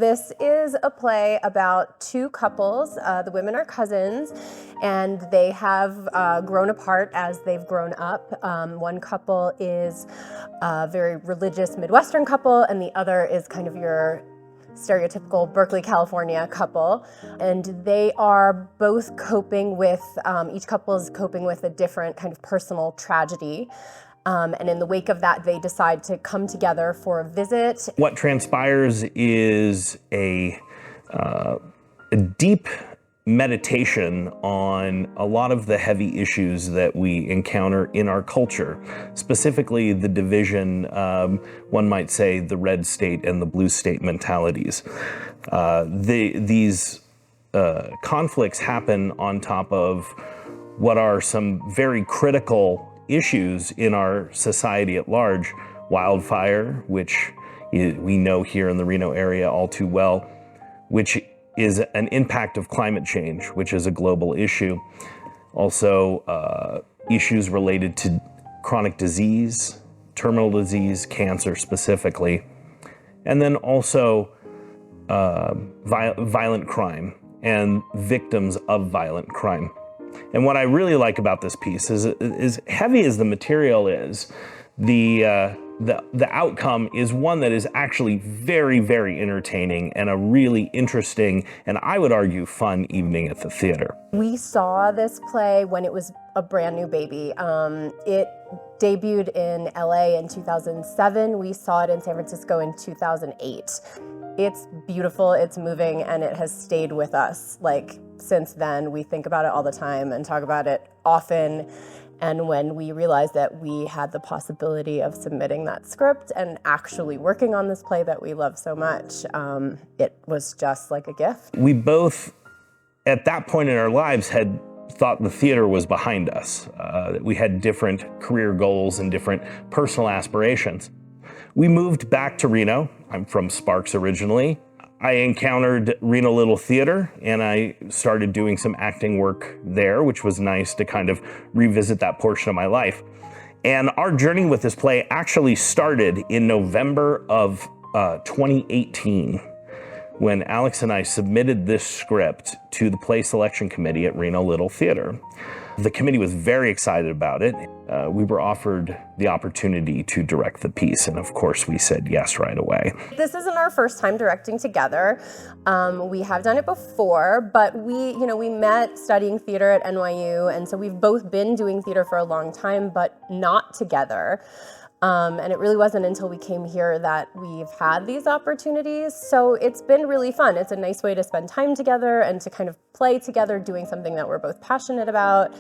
this is a play about two couples. The women are cousins, and they have grown apart as they've grown up. One couple is a very religious Midwestern couple, and the other is kind of your stereotypical Berkeley, California couple. And they are both coping with, each couple is coping with a different kind of personal tragedy. And in the wake of that, they decide to come together for a visit. What transpires is a deep meditation on a lot of the heavy issues that we encounter in our culture, specifically the division, one might say, the red state and the blue state mentalities. These conflicts happen on top of what are some very critical issues in our society at large. Wildfire, which we know here in the Reno area all too well, which is an impact of climate change, which is a global issue. Also, issues related to chronic disease, terminal disease, cancer specifically, and then also violent crime and victims of violent crime. And what I really like about this piece is, as heavy as the material is, the outcome is one that is actually very, very entertaining and a really interesting, and I would argue, fun evening at the theater. We saw this play when it was a brand new baby. It debuted in LA in 2007. We saw it in San Francisco in 2008. It's beautiful, it's moving, and it has stayed with us. Like, since then, we think about it all the time and talk about it often. And when we realized that we had the possibility of submitting that script and actually working on this play that we love so much, it was just like a gift. We both, at that point in our lives, had thought the theater was behind us. We had different career goals and different personal aspirations. We moved back to Reno. I'm from Sparks originally. I encountered Reno Little Theater, and I started doing some acting work there, which was nice to kind of revisit that portion of my life. And our journey with this play actually started in November of 2018, when Alex and I submitted this script to the play selection committee at Reno Little Theater. The committee was very excited about it. We were offered the opportunity to direct the piece, and of course we said yes right away. This isn't our first time directing together. We have done it before, but we met studying theater at NYU, and so we've both been doing theater for a long time, but not together. And it really wasn't until we came here that we've had these opportunities. So it's been really fun. It's a nice way to spend time together and to kind of play together, doing something that we're both passionate about.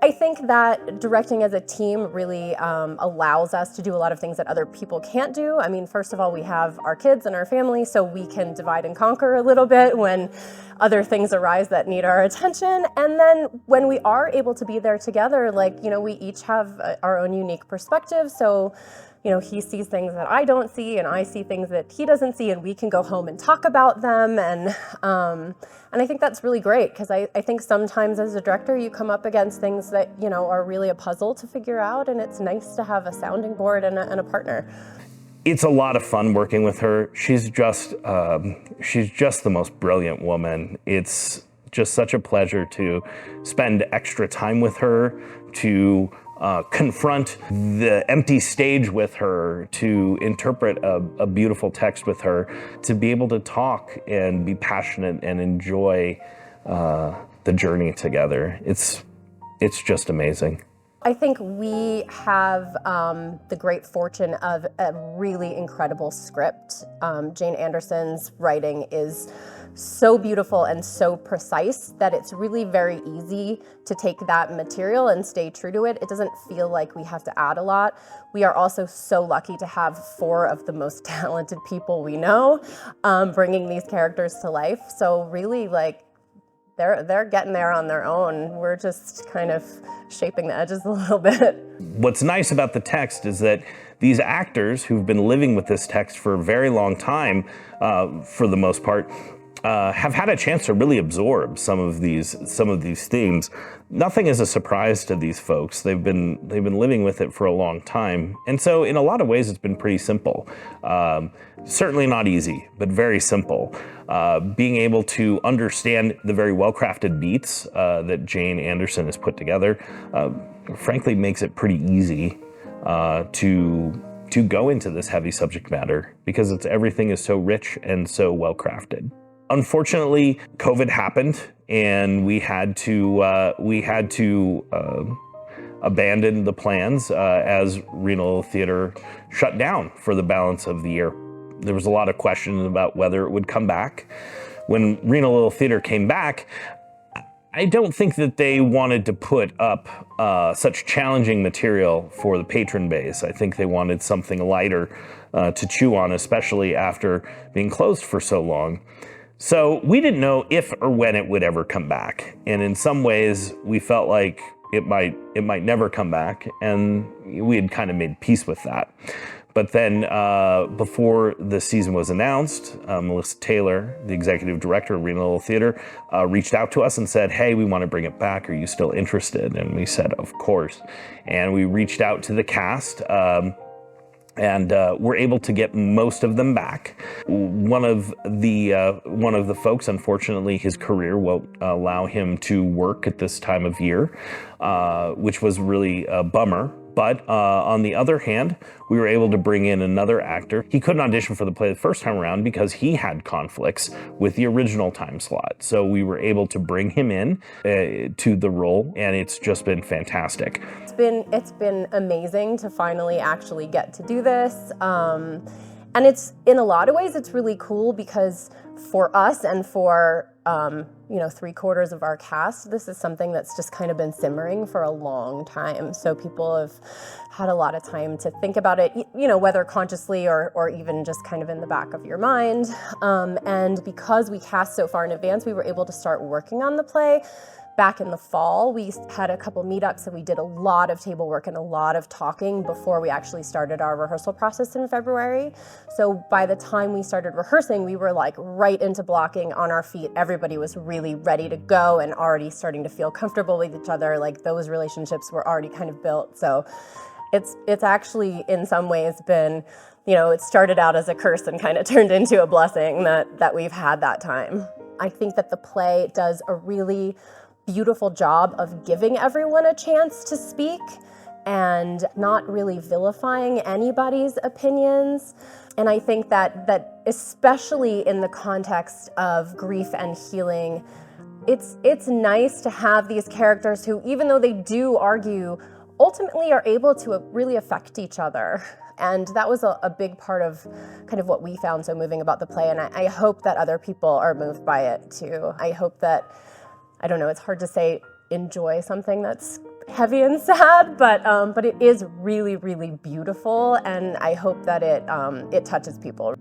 I think that directing as a team really allows us to do a lot of things that other people can't do. I mean, first of all, we have our kids and our family, so we can divide and conquer a little bit when other things arise that need our attention. And then when we are able to be there together, we each have our own unique perspective. So, he sees things that I don't see, and I see things that he doesn't see, and we can go home and talk about them. And I think that's really great, because I think sometimes as a director, you come up against things that, are really a puzzle to figure out, and it's nice to have a sounding board and a partner. It's a lot of fun working with her. She's just the most brilliant woman. It's just such a pleasure to spend extra time with her, to confront the empty stage with her, to interpret a beautiful text with her, to be able to talk and be passionate and enjoy the journey together. It's just amazing. I think we have the great fortune of a really incredible script. Jane Anderson's writing is so beautiful and so precise that it's really very easy to take that material and stay true to it. It doesn't feel like we have to add a lot. We are also so lucky to have 4 of the most talented people we know bringing these characters to life. So really, they're getting there on their own. We're just kind of shaping the edges a little bit. What's nice about the text is that these actors who've been living with this text for a very long time, for the most part, have had a chance to really absorb some of these themes. Nothing is a surprise to these folks. They've been living with it for a long time, and so in a lot of ways, it's been pretty simple. Certainly not easy, but very simple. Being able to understand the very well-crafted beats that Jane Anderson has put together, frankly, makes it pretty easy to go into this heavy subject matter because everything is so rich and so well-crafted. Unfortunately, COVID happened, and we had to abandon the plans as Renal Theater shut down for the balance of the year. There was a lot of questions about whether it would come back. When Renal Little Theater came back, I don't think that they wanted to put up such challenging material for the patron base. I think they wanted something lighter to chew on, especially after being closed for so long. So we didn't know if or when it would ever come back. And in some ways, we felt like it might never come back, and we had kind of made peace with that. But then before the season was announced, Melissa Taylor, the executive director of Renal Little Theater, reached out to us and said, hey, we want to bring it back. Are you still interested? And we said, of course. And we reached out to the cast, and we're able to get most of them back. One of the folks, unfortunately, his career won't allow him to work at this time of year, which was really a bummer. But on the other hand, we were able to bring in another actor. He couldn't audition for the play the first time around because he had conflicts with the original time slot. So we were able to bring him in to the role, and it's just been fantastic. It's been amazing to finally actually get to do this. And it's, in a lot of ways, it's really cool because for us and for 3/4 of our cast, this is something that's just kind of been simmering for a long time. So people have had a lot of time to think about it, whether consciously or even just kind of in the back of your mind. And because we cast so far in advance, we were able to start working on the play. Back in the fall, we had a couple meetups and we did a lot of table work and a lot of talking before we actually started our rehearsal process in February. So by the time we started rehearsing, we were like right into blocking on our feet. Everybody was really ready to go and already starting to feel comfortable with each other. Like those relationships were already kind of built. So it's actually in some ways been, it started out as a curse and kind of turned into a blessing that we've had that time. I think that the play does a really beautiful job of giving everyone a chance to speak and not really vilifying anybody's opinions. And I think that especially in the context of grief and healing, it's nice to have these characters who, even though they do argue, ultimately are able to really affect each other. And that was a big part of kind of what we found so moving about the play. And I hope that other people are moved by it too. I hope that, I don't know, it's hard to say enjoy something that's heavy and sad, but it is really, really beautiful, and I hope that it touches people.